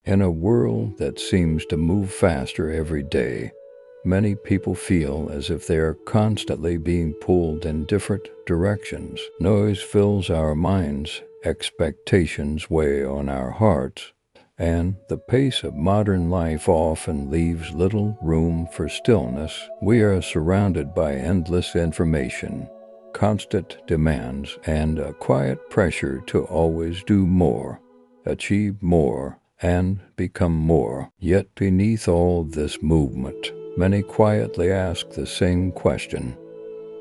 In a world that seems to move faster every day, many people feel as if they are constantly being pulled in different directions. Noise fills our minds, expectations weigh on our hearts, and the pace of modern life often leaves little room for stillness. We are surrounded by endless information, constant demands, and a quiet pressure to always do more, achieve more, and become more. Yet beneath all this movement, many quietly ask the same question: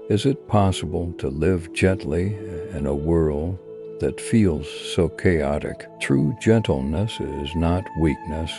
is it possible to live gently in a world that feels so chaotic? True gentleness is not weakness.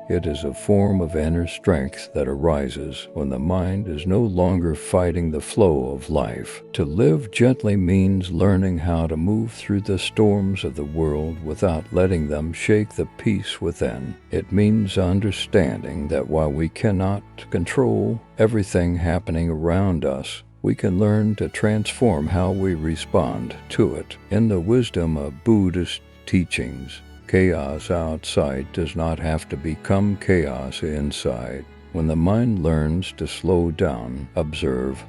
It is a form of inner strength that arises when the mind is no longer fighting the flow of life. To live gently means learning how to move through the storms of the world without letting them shake the peace within. It means understanding that while we cannot control everything happening around us, we can learn to transform how we respond to it. In the wisdom of Buddhist teachings, chaos outside does not have to become chaos inside. When the mind learns to slow down, observe,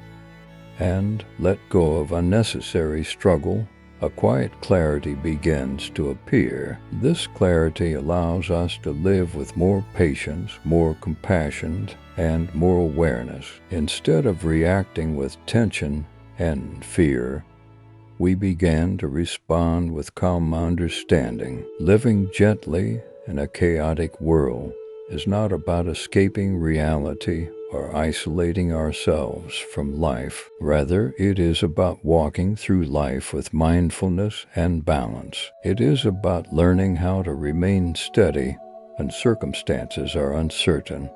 and let go of unnecessary struggle, a quiet clarity begins to appear. This clarity allows us to live with more patience, more compassion, and more awareness. Instead of reacting with tension and fear, we began to respond with calm understanding. Living gently in a chaotic world is not about escaping reality or isolating ourselves from life. Rather, it is about walking through life with mindfulness and balance. It is about learning how to remain steady when circumstances are uncertain,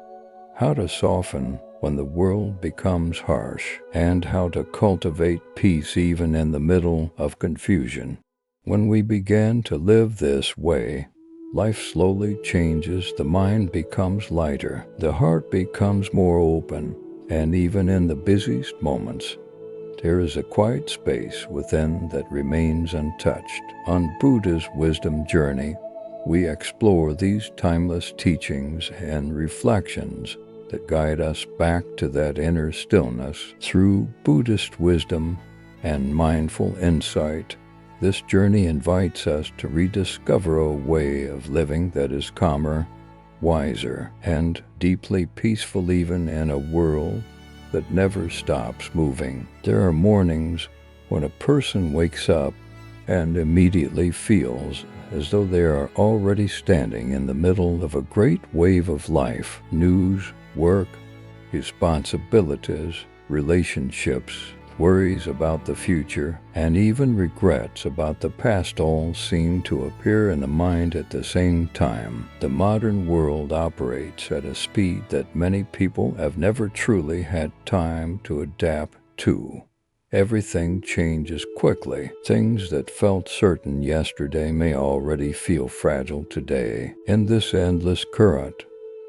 how to soften when the world becomes harsh, and how to cultivate peace even in the middle of confusion. When we begin to live this way, life slowly changes, the mind becomes lighter, the heart becomes more open, and even in the busiest moments, there is a quiet space within that remains untouched. On Buddha's wisdom journey, we explore these timeless teachings and reflections that guide us back to that inner stillness. Through Buddhist wisdom and mindful insight, this journey invites us to rediscover a way of living that is calmer, wiser, and deeply peaceful even in a world that never stops moving. There are mornings when a person wakes up and immediately feels as though they are already standing in the middle of a great wave of life. News, work, responsibilities, relationships, worries about the future, and even regrets about the past all seem to appear in the mind at the same time. The modern world operates at a speed that many people have never truly had time to adapt to. Everything changes quickly. Things that felt certain yesterday may already feel fragile today. In this endless current,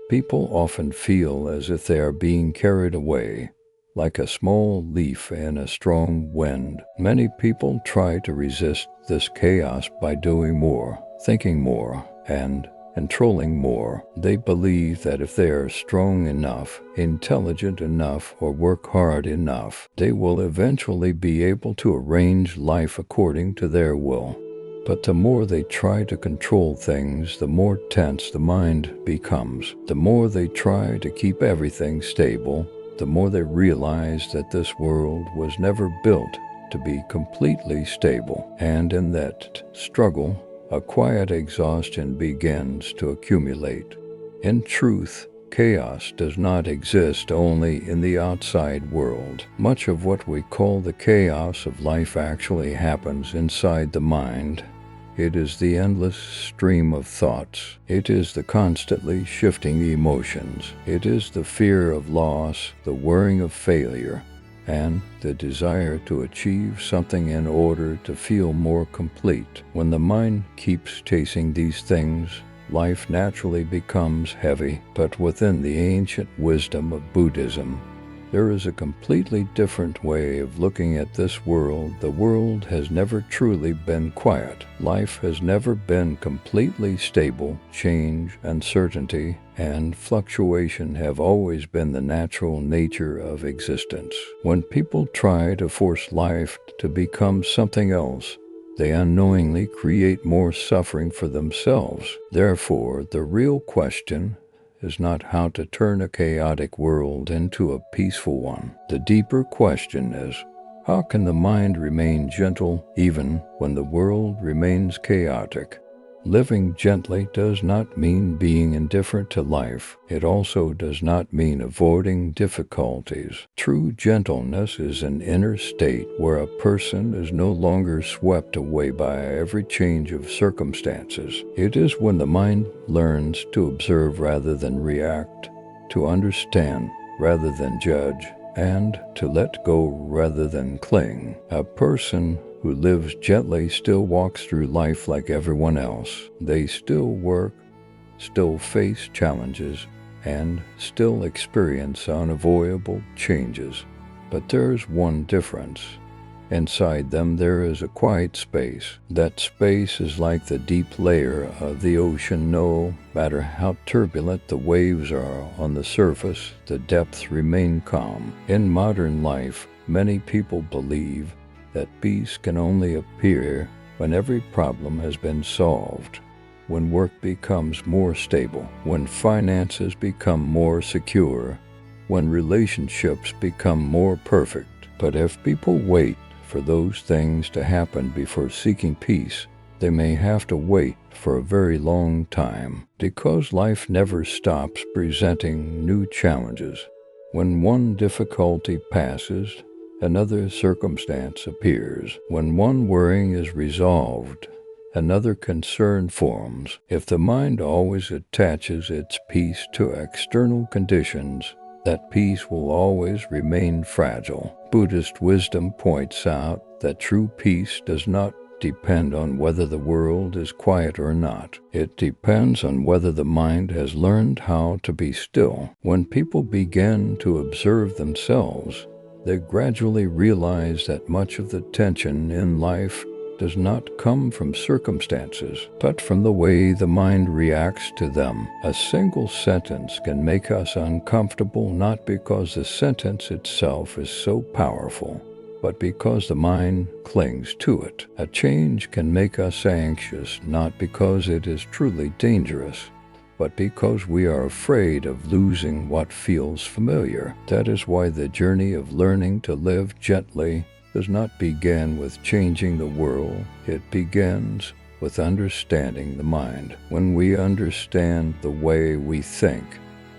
people often feel as if they are being carried away, like a small leaf in a strong wind. Many people try to resist this chaos by doing more, thinking more, and controlling more. They believe that if they are strong enough, intelligent enough, or work hard enough, they will eventually be able to arrange life according to their will. But the more they try to control things, the more tense the mind becomes. The more they try to keep everything stable, the more they realize that this world was never built to be completely stable. And in that struggle, a quiet exhaustion begins to accumulate. In truth, chaos does not exist only in the outside world. Much of what we call the chaos of life actually happens inside the mind. It is the endless stream of thoughts. It is the constantly shifting emotions. It is the fear of loss, the worrying of failure, and the desire to achieve something in order to feel more complete. When the mind keeps chasing these things, life naturally becomes heavy. But within the ancient wisdom of Buddhism, There is a completely different way of looking at this world. The world has never truly been quiet. Life has never been completely stable. Change, uncertainty, and fluctuation have always been the natural nature of existence. When people try to force life to become something else, they unknowingly create more suffering for themselves. Therefore, the real question is not how to turn a chaotic world into a peaceful one. The deeper question is, how can the mind remain gentle even when the world remains chaotic? Living gently does not mean being indifferent to life. It also does not mean avoiding difficulties. True gentleness is an inner state where a person is no longer swept away by every change of circumstances. It is when the mind learns to observe rather than react, to understand rather than judge, and to let go rather than cling. A person who lives gently still walks through life like everyone else. They still work, still face challenges, and still experience unavoidable changes. But there's one difference. Inside them there is a quiet space. That space is like the deep layer of the ocean. No matter how turbulent the waves are on the surface, the depths remain calm. In modern life, many people believe that peace can only appear when every problem has been solved, when work becomes more stable, when finances become more secure, when relationships become more perfect. But if people wait for those things to happen before seeking peace, they may have to wait for a very long time, because life never stops presenting new challenges. When one difficulty passes, another circumstance appears. When one worry is resolved, another concern forms. If the mind always attaches its peace to external conditions, that peace will always remain fragile. Buddhist wisdom points out that true peace does not depend on whether the world is quiet or not. It depends on whether the mind has learned how to be still. When people begin to observe themselves, they gradually realize that much of the tension in life does not come from circumstances, but from the way the mind reacts to them. A single sentence can make us uncomfortable, not because the sentence itself is so powerful, but because the mind clings to it. A change can make us anxious, not because it is truly dangerous, but because we are afraid of losing what feels familiar. That is why the journey of learning to live gently does not begin with changing the world. It begins with understanding the mind. When we understand the way we think,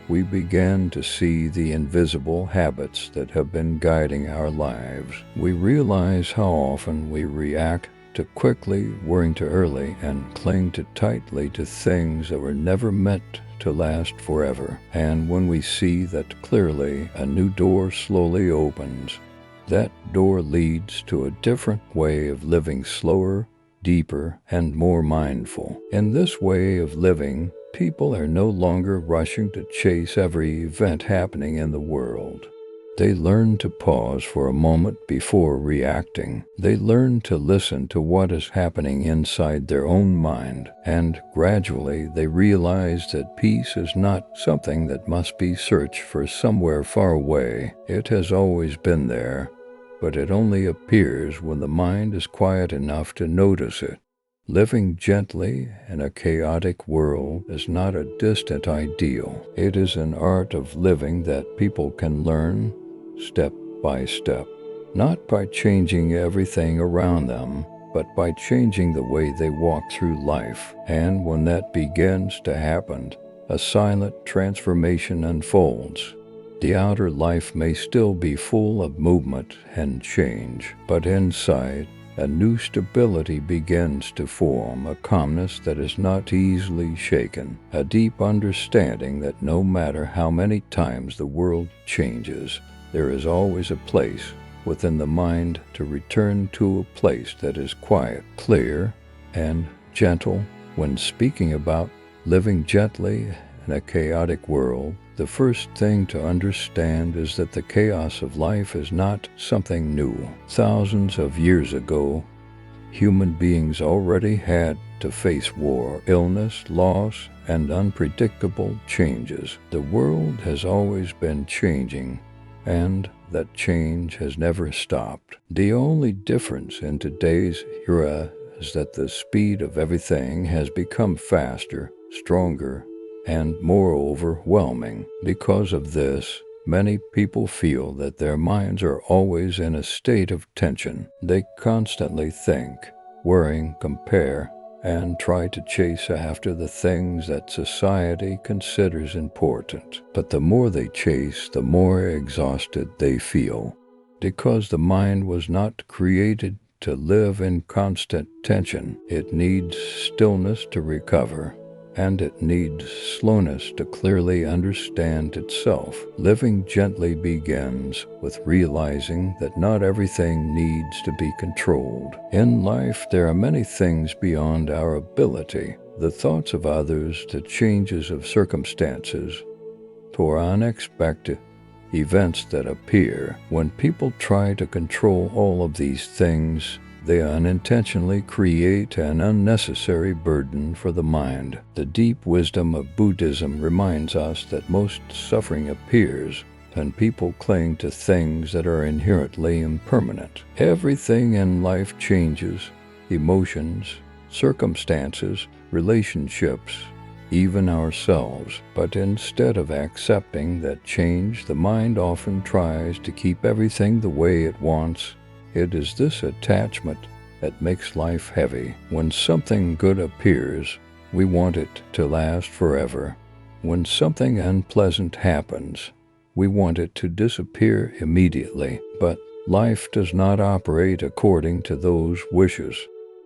we begin to see the invisible habits that have been guiding our lives. We realize how often we react too quickly, worrying too early, and cling too tightly to things that were never meant to last forever. And when we see that clearly, a new door slowly opens. That door leads to a different way of living, slower, deeper, and more mindful. In this way of living, people are no longer rushing to chase every event happening in the world. They learn to pause for a moment before reacting. They learn to listen to what is happening inside their own mind, and gradually they realize that peace is not something that must be searched for somewhere far away. It has always been there, but it only appears when the mind is quiet enough to notice it. Living gently in a chaotic world is not a distant ideal. It is an art of living that people can learn step by step, not by changing everything around them, but by changing the way they walk through life. And when that begins to happen, a silent transformation unfolds. The outer life may still be full of movement and change, but inside, a new stability begins to form, a calmness that is not easily shaken, a deep understanding that no matter how many times the world changes, there is always a place within the mind to return to, a place that is quiet, clear, and gentle. When speaking about living gently in a chaotic world, the first thing to understand is that the chaos of life is not something new. Thousands of years ago, human beings already had to face war, illness, loss, and unpredictable changes. The world has always been changing, and that change has never stopped. The only difference in today's era is that the speed of everything has become faster, stronger, and more overwhelming. Because of this, many people feel that their minds are always in a state of tension. They constantly think, worry, compare, and try to chase after the things that society considers important. But the more they chase, the more exhausted they feel, because the mind was not created to live in constant tension. It needs stillness to recover, and it needs slowness to clearly understand itself. Living gently begins with realizing that not everything needs to be controlled. In life, there are many things beyond our ability. The thoughts of others, the changes of circumstances, or unexpected events that appear. When people try to control all of these things, they unintentionally create an unnecessary burden for the mind. The deep wisdom of Buddhism reminds us that most suffering appears when people cling to things that are inherently impermanent. Everything in life changes: emotions, circumstances, relationships, even ourselves. But instead of accepting that change, the mind often tries to keep everything the way it wants. It is this attachment that makes life heavy. When something good appears, we want it to last forever. When something unpleasant happens, we want it to disappear immediately. But life does not operate according to those wishes.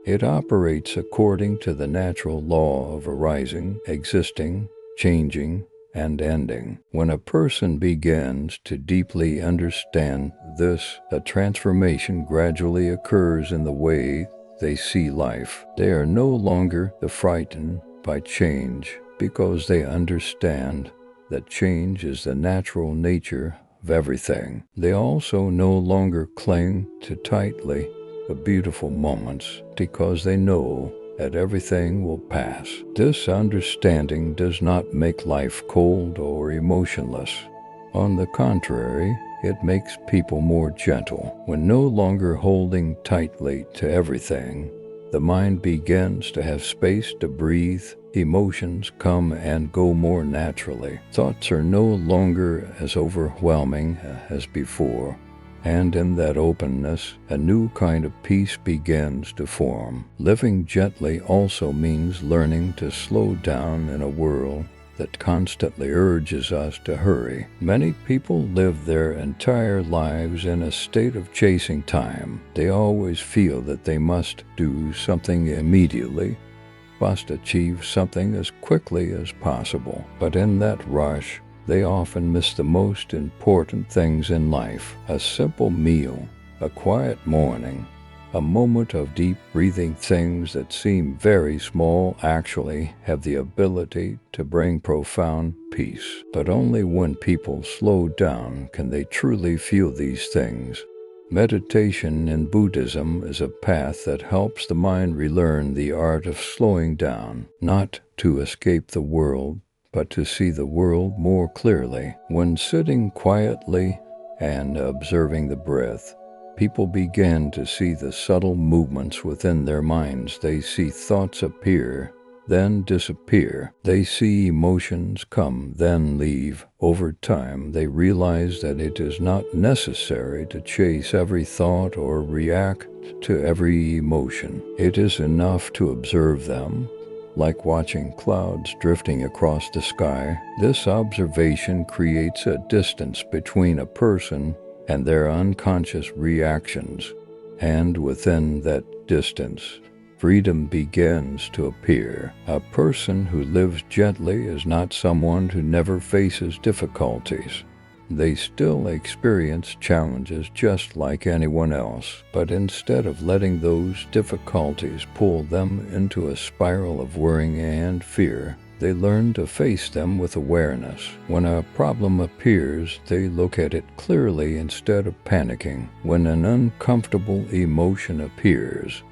It operates according to the natural law of arising, existing, changing, and ending. When a person begins to deeply understand this, a transformation gradually occurs in the way they see life. They are no longer frightened by change, because they understand that change is the natural nature of everything. They also no longer cling too tightly the beautiful moments, because they know that everything will pass. This understanding does not make life cold or emotionless. On the contrary, it makes people more gentle. When no longer holding tightly to everything, the mind begins to have space to breathe. Emotions come and go more naturally. Thoughts are no longer as overwhelming as before. And in that openness, a new kind of peace begins to form. Living gently also means learning to slow down in a world that constantly urges us to hurry. Many people live their entire lives in a state of chasing time. They always feel that they must do something immediately, must achieve something as quickly as possible. But in that rush, they often miss the most important things in life: a simple meal, a quiet morning, a moment of deep breathing. Things that seem very small actually have the ability to bring profound peace. But only when people slow down can they truly feel these things. Meditation in Buddhism is a path that helps the mind relearn the art of slowing down, not to escape the world, but to see the world more clearly. When sitting quietly and observing the breath, people begin to see the subtle movements within their minds. They see thoughts appear, then disappear. They see emotions come, then leave. Over time, they realize that it is not necessary to chase every thought or react to every emotion. It is enough to observe them, like watching clouds drifting across the sky. This observation creates a distance between a person and their unconscious reactions, and within that distance, freedom begins to appear. A person who lives gently is not someone who never faces difficulties. They still experience challenges just like anyone else, but instead of letting those difficulties pull them into a spiral of worrying and fear, They learn to face them with awareness. When a problem appears, they look at it clearly instead of panicking. When an uncomfortable emotion appears,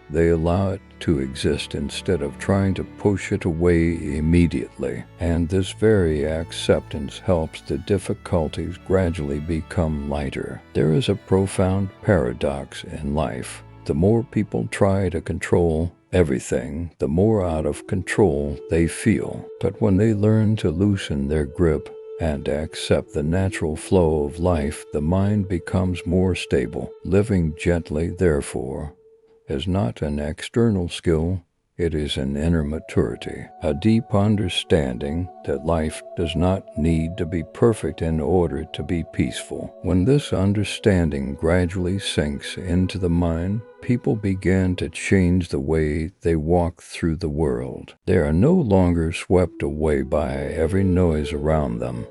they allow it to exist instead of trying to push it away immediately. And this very acceptance helps the difficulties gradually become lighter. There is a profound paradox in life. The more people try to control everything, the more out of control they feel. But when they learn to loosen their grip and accept the natural flow of life, the mind becomes more stable. Living gently, therefore, is not an external skill, it is an inner maturity, a deep understanding that life does not need to be perfect in order to be peaceful. When this understanding gradually sinks into the mind, people begin to change the way they walk through the world. They are no longer swept away by every noise around them.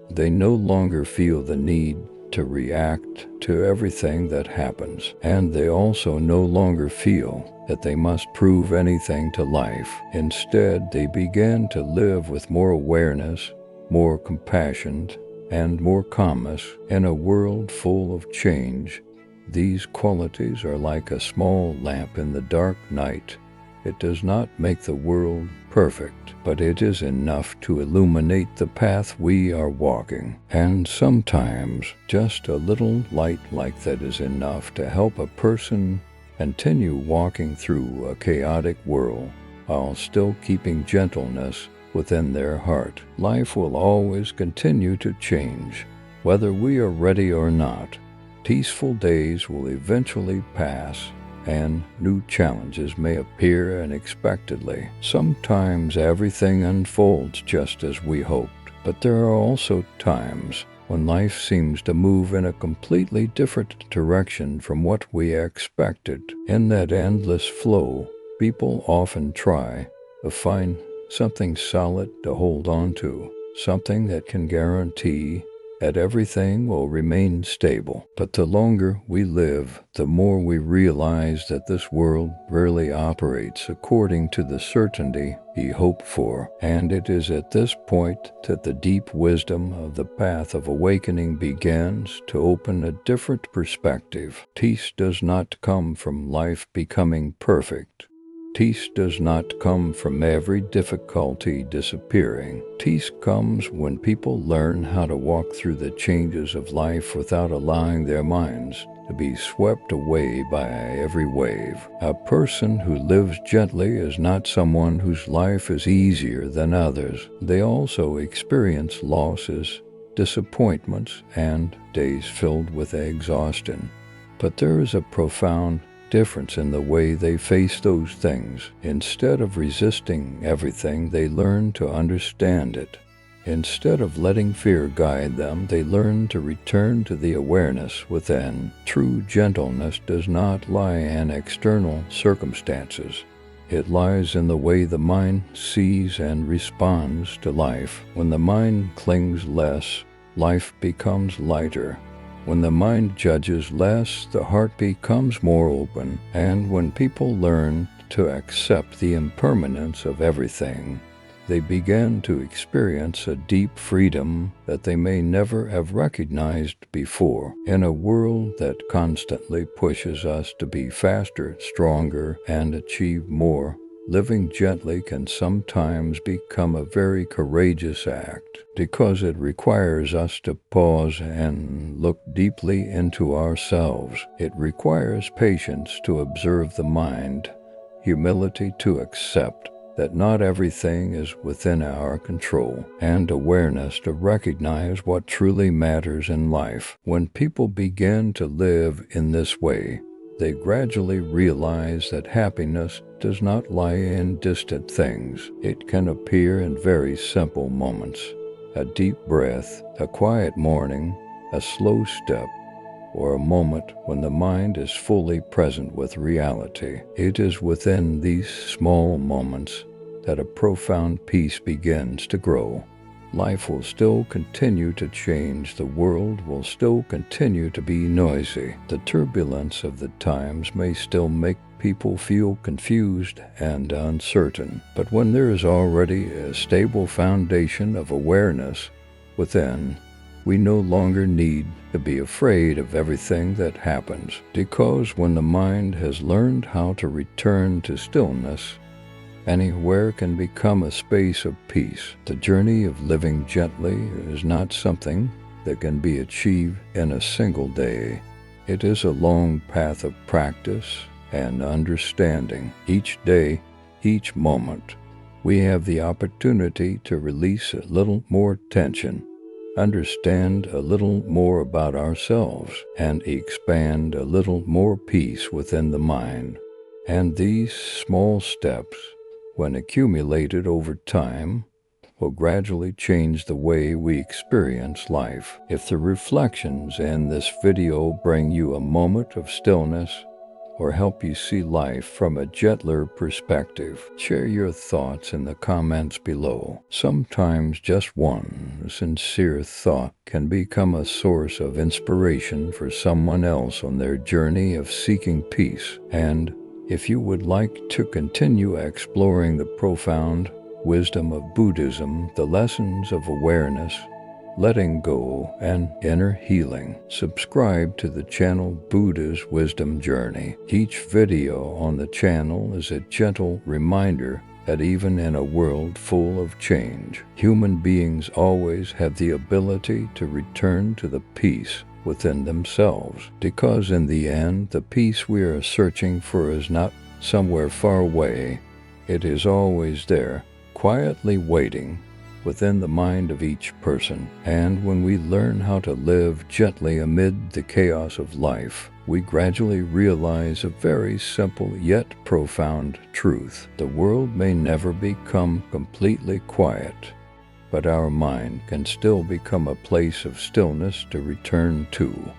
They no longer feel the need to react to everything that happens, and they also no longer feel that they must prove anything to life. Instead, they begin to live with more awareness, more compassion, and more calmness. In a world full of change, these qualities are like a small lamp in the dark night. It does not make the world perfect, but it is enough to illuminate the path we are walking. And sometimes just a little light like that is enough to help a person continue walking through a chaotic world while still keeping gentleness within their heart. Life will always continue to change, whether we are ready or not. Peaceful days will eventually pass, and new challenges may appear unexpectedly. Sometimes everything unfolds just as we hoped, but there are also times when life seems to move in a completely different direction from what we expected. In that endless flow, people often try to find something solid to hold on to, something that can guarantee that everything will remain stable. But the longer we live, the more we realize that this world rarely operates according to the certainty we hope for. And it is at this point that the deep wisdom of the path of awakening begins to open a different perspective. Peace does not come from life becoming perfect. Peace does not come from every difficulty disappearing. Peace comes when people learn how to walk through the changes of life without allowing their minds to be swept away by every wave. A person who lives gently is not someone whose life is easier than others. They also experience losses, disappointments, and days filled with exhaustion. But there is a profound difference in the way they face those things. Instead of resisting everything, they learn to understand it. Instead of letting fear guide them, they learn to return to the awareness within. True gentleness does not lie in external circumstances. It lies in the way the mind sees and responds to life. When the mind clings less, life becomes lighter. When the mind judges less, the heart becomes more open. And when people learn to accept the impermanence of everything, they begin to experience a deep freedom that they may never have recognized before. In a world that constantly pushes us to be faster, stronger, and achieve more, living gently can sometimes become a very courageous act, because it requires us to pause and look deeply into ourselves. It requires patience to observe the mind, humility to accept that not everything is within our control, and awareness to recognize what truly matters in life. When people begin to live in this way, they gradually realize that happiness does not lie in distant things. It can appear in very simple moments. A deep breath, a quiet morning, a slow step, or a moment when the mind is fully present with reality. It is within these small moments that a profound peace begins to grow. Life will still continue to change. The world will still continue to be noisy. The turbulence of the times may still make people feel confused and uncertain. But when there is already a stable foundation of awareness within, we no longer need to be afraid of everything that happens, because when the mind has learned how to return to stillness, anywhere can become a space of peace. The journey of living gently is not something that can be achieved in a single day. It is a long path of practice and understanding. Each day, each moment, we have the opportunity to release a little more tension, understand a little more about ourselves, and expand a little more peace within the mind. And these small steps, when accumulated over time, will gradually change the way we experience life. If the reflections in this video bring you a moment of stillness or help you see life from a gentler perspective, share your thoughts in the comments below. Sometimes just one sincere thought can become a source of inspiration for someone else on their journey of seeking peace. And if you would like to continue exploring the profound wisdom of Buddhism, the lessons of awareness, letting go, and inner healing, subscribe to the channel Buddha's Wisdom Journey. Each video on the channel is a gentle reminder that even in a world full of change, human beings always have the ability to return to the peace within themselves, because in the end, the peace we are searching for is not somewhere far away. It is always there, quietly waiting within the mind of each person. And when we learn how to live gently amid the chaos of life, we gradually realize a very simple yet profound truth. The world may never become completely quiet, but our mind can still become a place of stillness to return to.